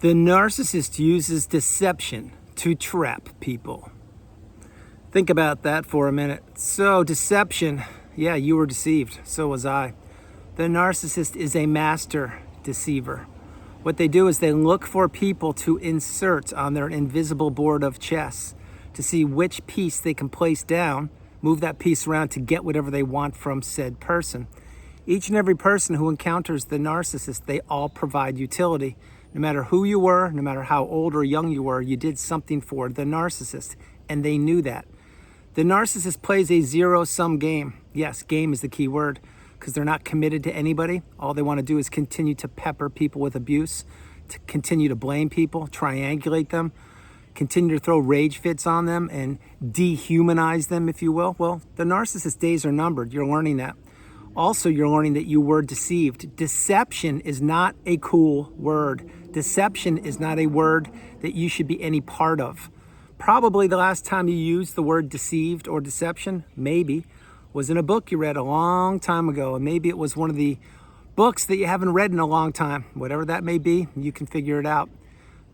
The narcissist uses deception to trap people. Think about that for a minute. So deception, yeah, you were deceived. So was I. The narcissist is a master deceiver. What they do is they look for people to insert on their invisible board of chess to see which piece they can place down, move that piece around to get whatever they want from said person. Each and every person who encounters the narcissist, they all provide utility. No matter who you were, no matter how old or young you were, you did something for the narcissist, and they knew that. The narcissist plays a zero-sum game. Yes, game is the key word, because they're not committed to anybody. All they want to do is continue to pepper people with abuse, to continue to blame people, triangulate them, continue to throw rage fits on them, and dehumanize them, if you will. Well, the narcissist days are numbered. You're learning that. Also, you're learning that you were deceived. Deception is not a cool word. Deception is not a word that you should be any part of. Probably the last time you used the word deceived or deception, maybe, was in a book you read a long time ago. And maybe it was one of the books that you haven't read in a long time. Whatever that may be, you can figure it out.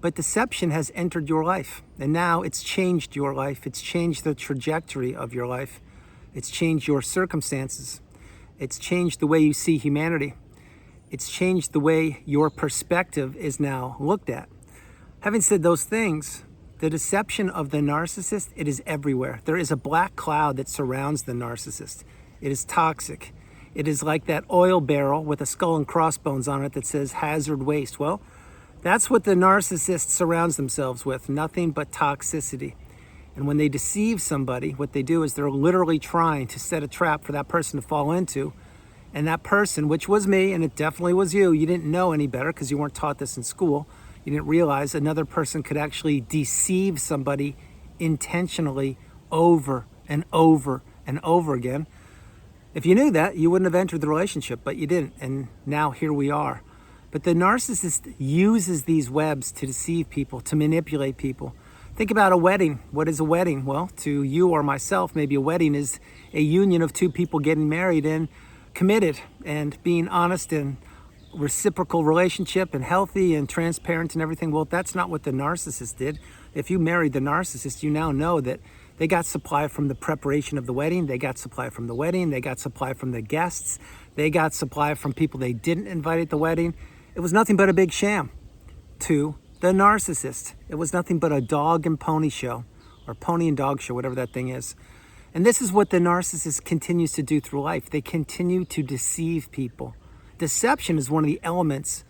But deception has entered your life. And now it's changed your life. It's changed the trajectory of your life. It's changed your circumstances. It's changed the way you see humanity. It's changed the way your perspective is now looked at. Having said those things, the deception of the narcissist, it is everywhere. There is a black cloud that surrounds the narcissist. It is toxic. It is like that oil barrel with a skull and crossbones on it that says hazard waste. Well, that's what the narcissist surrounds themselves with, nothing but toxicity. And when they deceive somebody, what they do is they're literally trying to set a trap for that person to fall into. And that person, which was me, and it definitely was you didn't know any better because you weren't taught this in school. You didn't realize another person could actually deceive somebody intentionally over and over and over again. If you knew that, you wouldn't have entered the relationship, but you didn't. And now here we are. But the narcissist uses these webs to deceive people, to manipulate people. Think about a wedding. What is a wedding? Well, to you or myself, maybe a wedding is a union of two people getting married and committed and being honest and reciprocal relationship and healthy and transparent and everything. Well, that's not what the narcissist did. If you married the narcissist, you now know that they got supply from the preparation of the wedding. They got supply from the wedding. They got supply from the guests. They got supply from people they didn't invite at the wedding. It was nothing but a big sham to the narcissist. It was nothing but a dog and pony show, or pony and dog show, whatever that thing is. And this is what the narcissist continues to do through life. They continue to deceive people. Deception is one of the elements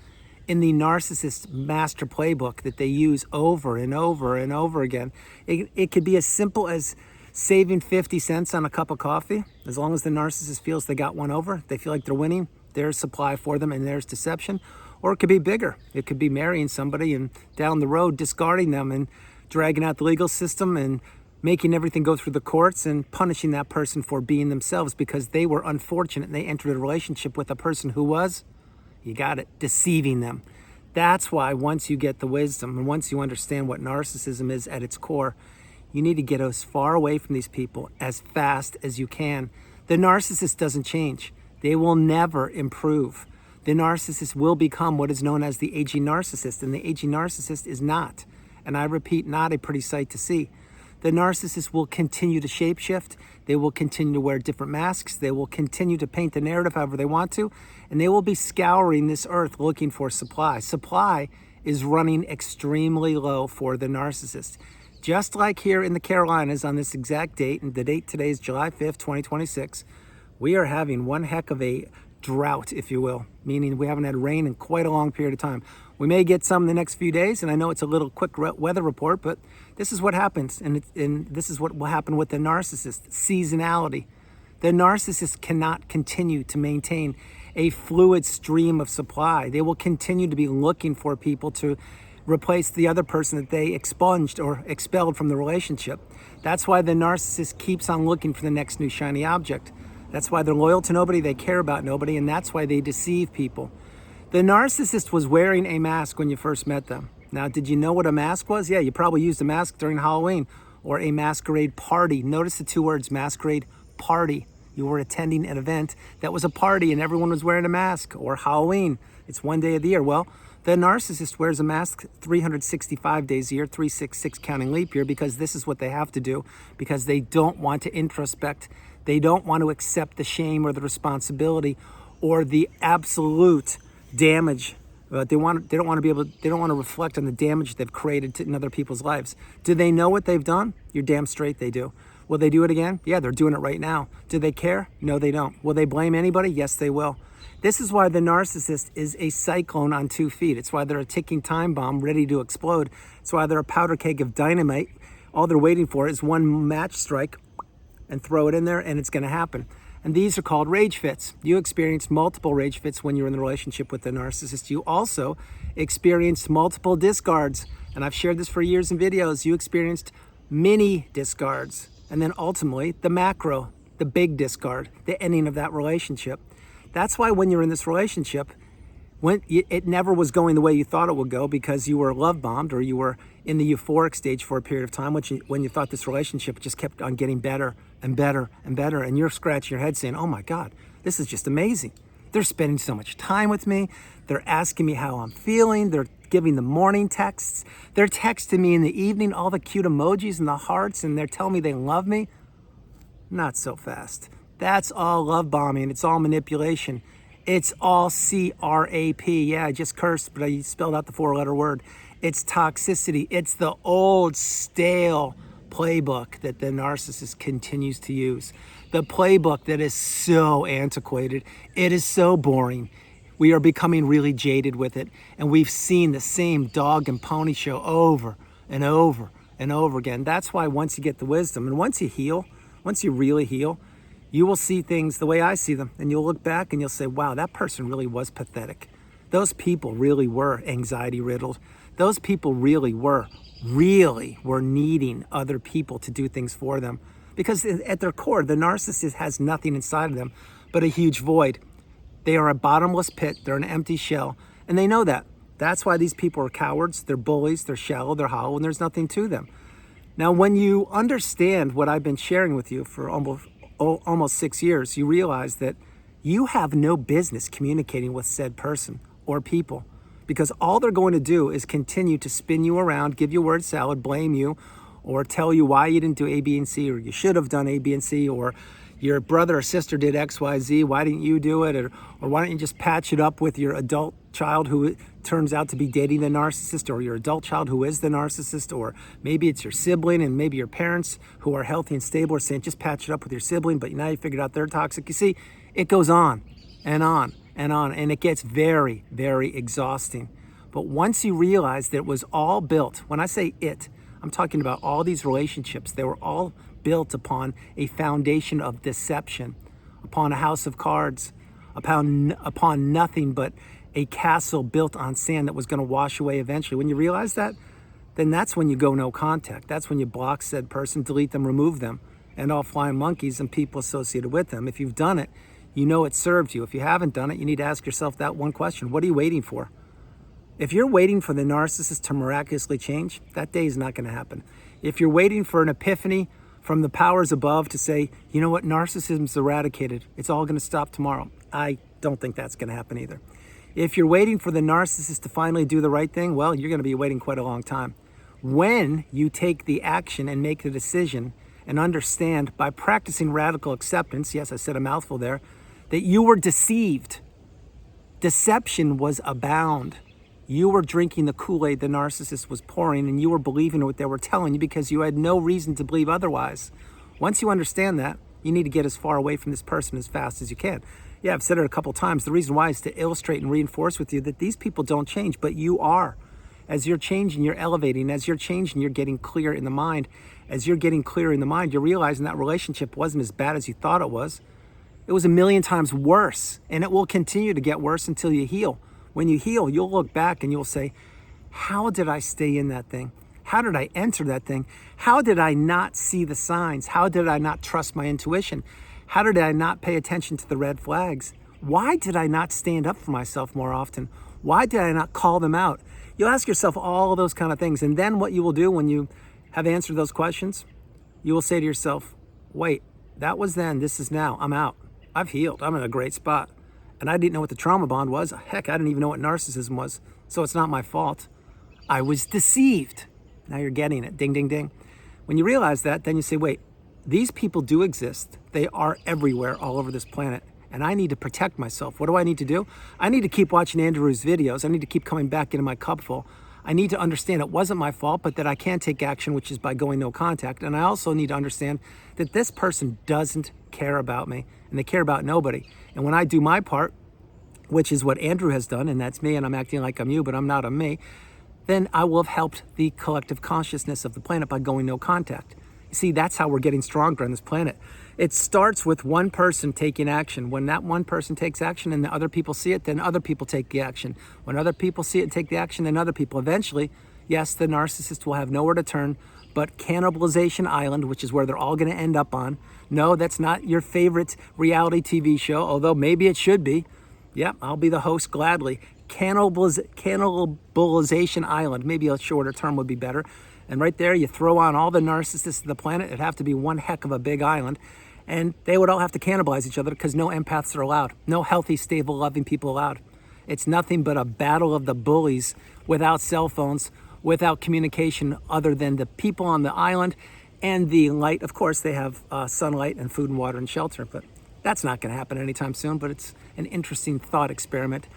in the narcissist master playbook that they use over and over and over again. It could be as simple as saving 50 cents on a cup of coffee. As long as the narcissist feels they got one over, they feel like they're winning, there's supply for them and there's deception. Or it could be bigger. It could be marrying somebody and down the road discarding them and dragging out the legal system and making everything go through the courts and punishing that person for being themselves because they were unfortunate and they entered a relationship with a person who was, you got it, deceiving them. That's why once you get the wisdom and once you understand what narcissism is at its core, you need to get as far away from these people as fast as you can. The narcissist doesn't change. They will never improve. The narcissist will become what is known as the aging narcissist, and the aging narcissist is not, and I repeat, not a pretty sight to see. The narcissist will continue to shapeshift. They will continue to wear different masks. They will continue to paint the narrative however they want to, and they will be scouring this earth looking for supply. Supply is running extremely low for the narcissist. Just like here in the Carolinas on this exact date, and the date today is July 5th, 2026, we are having one heck of a drought, if you will, meaning we haven't had rain in quite a long period of time. We may get some in the next few days, and I know it's a little quick weather report, but this is what happens, and this is what will happen with the narcissist, seasonality. The narcissist cannot continue to maintain a fluid stream of supply. They will continue to be looking for people to replace the other person that they expunged or expelled from the relationship. That's why the narcissist keeps on looking for the next new shiny object. That's why they're loyal to nobody, they care about nobody, and that's why they deceive people. The narcissist was wearing a mask when you first met them. Now, did you know what a mask was? Yeah, you probably used a mask during Halloween or a masquerade party. Notice the two words, masquerade party. You were attending an event that was a party and everyone was wearing a mask, or Halloween. It's one day of the year. Well, The narcissist wears a mask 365 days a year, 366 counting leap year, because this is what they have to do, because they don't want to introspect. They don't want to accept the shame or the responsibility or the absolute damage. They don't want to reflect on the damage they've created in other people's lives. Do they know what they've done? You're damn straight they do. Will they do it again? Yeah, they're doing it right now. Do they care? No, they don't. Will they blame anybody? Yes, they will. This is why the narcissist is a cyclone on 2 feet. It's why they're a ticking time bomb ready to explode. It's why they're a powder keg of dynamite. All they're waiting for is one match strike and throw it in there, and it's going to happen. And these are called rage fits. You experienced multiple rage fits when you're in the relationship with the narcissist. You also experienced multiple discards. And I've shared this for years in videos. You experienced mini discards. And then ultimately, the macro, the big discard, the ending of that relationship. That's why when you're in this relationship, when it never was going the way you thought it would go, because you were love bombed or you were in the euphoric stage for a period of time, when you thought this relationship just kept on getting better and better and better, and you're scratching your head saying, oh my God, this is just amazing. They're spending so much time with me. They're asking me how I'm feeling. They're giving the morning texts. They're texting me in the evening, all the cute emojis and the hearts, and they're telling me they love me. Not so fast. That's all love bombing. It's all manipulation. It's all CRAP. Yeah, I just cursed, but I spelled out the 4-letter word. It's toxicity. It's the old, stale playbook that the narcissist continues to use. The playbook that is so antiquated. It is so boring. We are becoming really jaded with it. And we've seen the same dog and pony show over and over and over again. That's why once you get the wisdom and once you heal, once you really heal, you will see things the way I see them, and you'll look back and you'll say, wow, that person really was pathetic. Those people really were anxiety riddled. Those people really were needing other people to do things for them. Because at their core, the narcissist has nothing inside of them but a huge void. They are a bottomless pit. They're an empty shell, and they know that. That's why these people are cowards. They're bullies. They're shallow. They're hollow, and there's nothing to them. Now, when you understand what I've been sharing with you for almost 6 years, you realize that you have no business communicating with said person or people, because all they're going to do is continue to spin you around, give you word salad, blame you, or tell you why you didn't do A, B, and C, or you should have done A, B, and C, or your brother or sister did X, Y, Z, why didn't you do it? Or why don't you just patch it up with your adult child who turns out to be dating the narcissist, or your adult child who is the narcissist, or maybe it's your sibling, and maybe your parents who are healthy and stable are saying, just patch it up with your sibling, but now you figured out they're toxic. You see, it goes on and on and on, and it gets very, very exhausting. But once you realize that it was all built, when I say it, I'm talking about all these relationships, they were all built upon a foundation of deception, upon a house of cards, upon nothing but a castle built on sand that was going to wash away eventually. When you realize that, then that's when you go no contact. That's when you block said person, delete them, remove them, and all flying monkeys and people associated with them. If you've done it, you know it served you. If you haven't done it, you need to ask yourself that one question. What are you waiting for? If you're waiting for the narcissist to miraculously change, that day is not going to happen. If you're waiting for an epiphany from the powers above to say, you know what, narcissism's eradicated, it's all going to stop tomorrow, I don't think that's going to happen either. If you're waiting for the narcissist to finally do the right thing, well, you're going to be waiting quite a long time. When you take the action and make the decision and understand by practicing radical acceptance, yes, I said a mouthful there, that you were deceived. Deception was abound. You were drinking the Kool-Aid the narcissist was pouring, and you were believing what they were telling you because you had no reason to believe otherwise. Once you understand that, you need to get as far away from this person as fast as you can. Yeah, I've said it a couple times. The reason why is to illustrate and reinforce with you that these people don't change, but you are. As you're changing, you're elevating. As you're changing, you're getting clear in the mind. As you're getting clear in the mind, you're realizing that relationship wasn't as bad as you thought it was. It was a million times worse, and it will continue to get worse until you heal. When you heal, you'll look back and you'll say, how did I stay in that thing? How did I enter that thing? How did I not see the signs? How did I not trust my intuition? How did I not pay attention to the red flags? Why did I not stand up for myself more often? Why did I not call them out? You'll ask yourself all of those kind of things. And then what you will do when you have answered those questions, you will say to yourself, wait, that was then, this is now, I'm out. I've healed, I'm in a great spot. And I didn't know what the trauma bond was. Heck, I didn't even know what narcissism was. So it's not my fault. I was deceived. Now you're getting it. Ding, ding, ding. When you realize that, then you say, wait, these people do exist. They are everywhere, all over this planet. And I need to protect myself. What do I need to do? I need to keep watching Andrew's videos. I need to keep coming back into my cupful. I need to understand it wasn't my fault, but that I can take action, which is by going no contact. And I also need to understand that this person doesn't care about me, and they care about nobody. And when I do my part, which is what Andrew has done, and that's me, and I'm acting like I'm you, but I'm not a me, then I will have helped the collective consciousness of the planet by going no contact. You see, that's how we're getting stronger on this planet. It starts with one person taking action. When that one person takes action and the other people see it, then other people take the action. When other people see it and take the action, then other people. Eventually, yes, the narcissist will have nowhere to turn but Cannibalization Island, which is where they're all going to end up on. No, that's not your favorite reality TV show, although maybe it should be. Yeah, I'll be the host gladly. Cannibalization Island. Maybe a shorter term would be better. And right there, you throw on all the narcissists of the planet. It'd have to be one heck of a big island. And they would all have to cannibalize each other because no empaths are allowed. No healthy, stable, loving people allowed. It's nothing but a battle of the bullies without cell phones, without communication other than the people on the island and the light. Of course, they have sunlight and food and water and shelter, but that's not going to happen anytime soon. But it's an interesting thought experiment.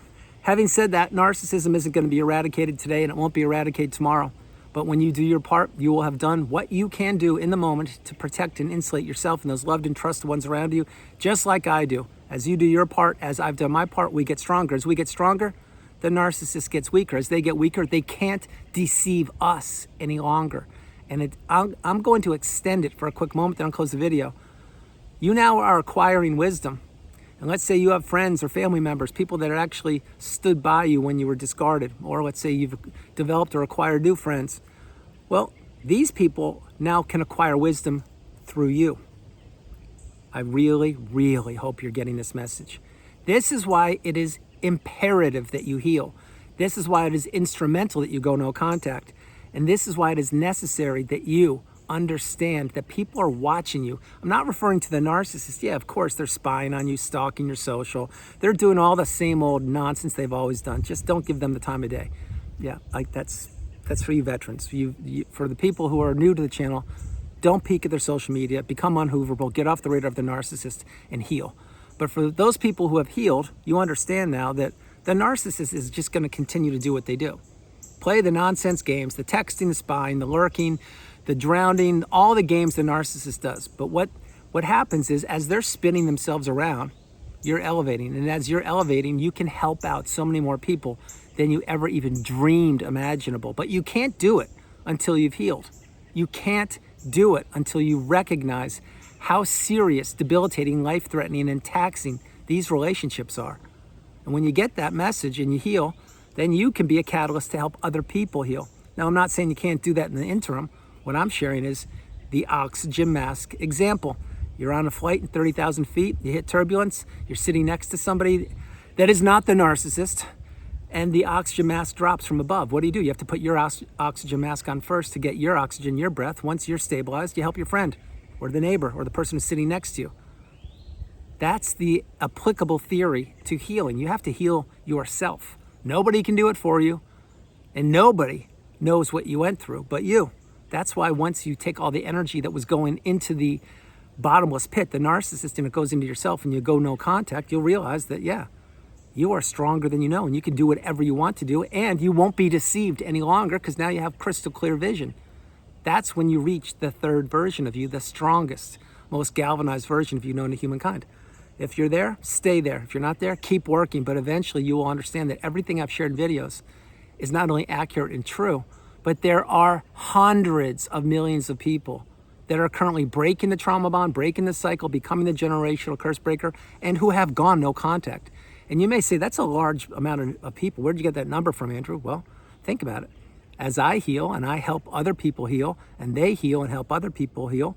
Having said that, narcissism isn't going to be eradicated today, and it won't be eradicated tomorrow. But when you do your part, you will have done what you can do in the moment to protect and insulate yourself and those loved and trusted ones around you, just like I do. As you do your part, as I've done my part, we get stronger. As we get stronger, the narcissist gets weaker. As they get weaker, they can't deceive us any longer. And I'm going to extend it for a quick moment, then I'll close the video. You now are acquiring wisdom. And let's say you have friends or family members, people that actually stood by you when you were discarded, or let's say you've developed or acquired new friends. Well, these people now can acquire wisdom through you. I really, really hope you're getting this message. This is why it is imperative that you heal. This is why it is instrumental that you go no contact. And this is why it is necessary that you understand that people are watching you. I'm not referring to the narcissist. Yeah, of course, they're spying on you, stalking your social. They're doing all the same old nonsense they've always done. Just don't give them the time of day. Yeah, like that's for you veterans. For the people who are new to the channel, don't peek at their social media, become unhooverable, get off the radar of the narcissist and heal. But for those people who have healed, you understand now that the narcissist is just going to continue to do what they do. Play the nonsense games, the texting, the spying, the lurking, the drowning, all the games the narcissist does. But what happens is, as they're spinning themselves around, you're elevating. And as you're elevating, you can help out so many more people than you ever even dreamed imaginable. But you can't do it until you've healed. You can't do it until you recognize how serious, debilitating, life-threatening, and taxing these relationships are. And when you get that message and you heal, then you can be a catalyst to help other people heal. Now, I'm not saying you can't do that in the interim. What I'm sharing is the oxygen mask example. You're on a flight in 30,000 feet, you hit turbulence, you're sitting next to somebody that is not the narcissist, and the oxygen mask drops from above. What do? You have to put your oxygen mask on first to get your oxygen, your breath. Once you're stabilized, you help your friend or the neighbor or the person who's sitting next to you. That's the applicable theory to healing. You have to heal yourself. Nobody can do it for you, and nobody knows what you went through but you. That's why once you take all the energy that was going into the bottomless pit, the narcissist, and it goes into yourself and you go no contact, you'll realize that, yeah, you are stronger than you know, and you can do whatever you want to do, and you won't be deceived any longer because now you have crystal clear vision. That's when you reach the third version of you, the strongest, most galvanized version of you known to humankind. If you're there, stay there. If you're not there, keep working, but eventually you will understand that everything I've shared in videos is not only accurate and true, but there are hundreds of millions of people that are currently breaking the trauma bond, breaking the cycle, becoming the generational curse breaker, and who have gone no contact. And you may say, that's a large amount of people. Where'd you get that number from, Andrew? Well, think about it. As I heal and I help other people heal, and they heal and help other people heal,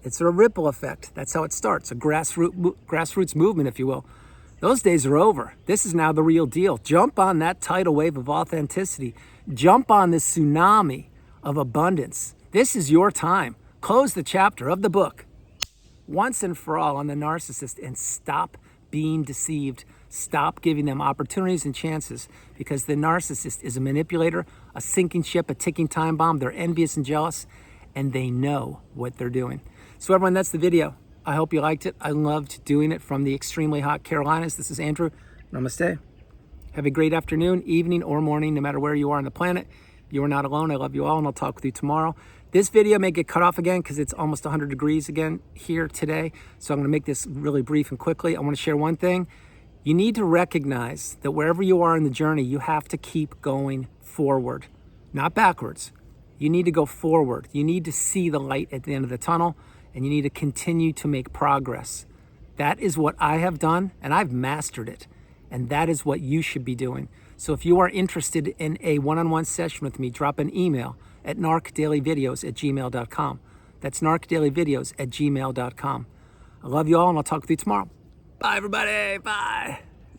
it's a ripple effect. That's how it starts, a grassroots movement, if you will. Those days are over. This is now the real deal. Jump on that tidal wave of authenticity. Jump on this tsunami of abundance. This is your time. Close the chapter of the book once and for all on the narcissist and stop being deceived. Stop giving them opportunities and chances, because the narcissist is a manipulator, a sinking ship, a ticking time bomb. They're envious and jealous, and they know what they're doing. So everyone, that's the video. I hope you liked it. I loved doing it from the extremely hot Carolinas. This is Andrew. Namaste. Have a great afternoon, evening, or morning, no matter where you are on the planet. You are not alone. I love you all, and I'll talk with you tomorrow. This video may get cut off again because it's almost 100 degrees again here today. So I'm going to make this really brief and quickly. I want to share one thing. You need to recognize that wherever you are in the journey, you have to keep going forward, not backwards. You need to go forward. You need to see the light at the end of the tunnel, and you need to continue to make progress. That is what I have done, and I've mastered it. And that is what you should be doing. So if you are interested in a one-on-one session with me, drop an email at narcdailyvideos@gmail.com. That's narcdailyvideos@gmail.com. I love you all, and I'll talk with you tomorrow. Bye, everybody. Bye.